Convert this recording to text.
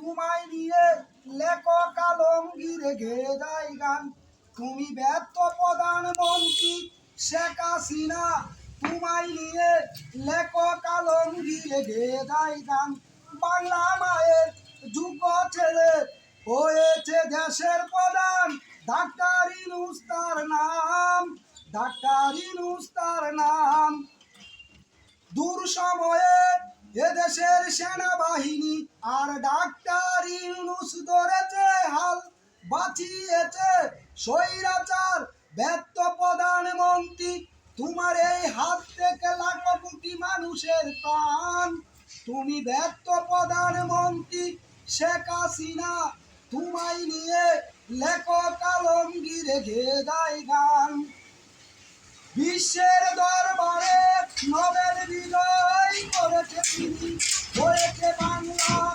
তোমায় নিয়ে লেখক আলমগীর গেয়ে যায় গান। তুমি ব্যর্থ প্রধানমন্ত্রী শেখ হাসিনা, তোমায় নিয়ে লেখক আলমগীর গেয়ে যায় গান। বাংলা মায়ের যোগ্য ছেলে হয়েছে দেশের প্রধান, ডাক্তার ইউনূস তার নাম, ডাক্তার ইউনূস তার নাম। দূর সময়ে এদেশের সেনাবাহিনী আর ডাক্তার ইউনূস ধরেছে হাল, বাঁচিয়েছে স্বৈরাচার ব্যর্থ প্রধানমন্ত্রী। তোমার এই হাত থেকে লাখো কোটি মানুষের প্রাণ। তুমি ব্যর্থ প্রধানমন্ত্রী শেখ হাসিনা, তোমায় নিয়ে লেখক আলমগীর গেয়ে যায় গান। বিশ্বের দরবারে নোবেল বিজয় করেছে তিনি, হয়েছে বাংলা।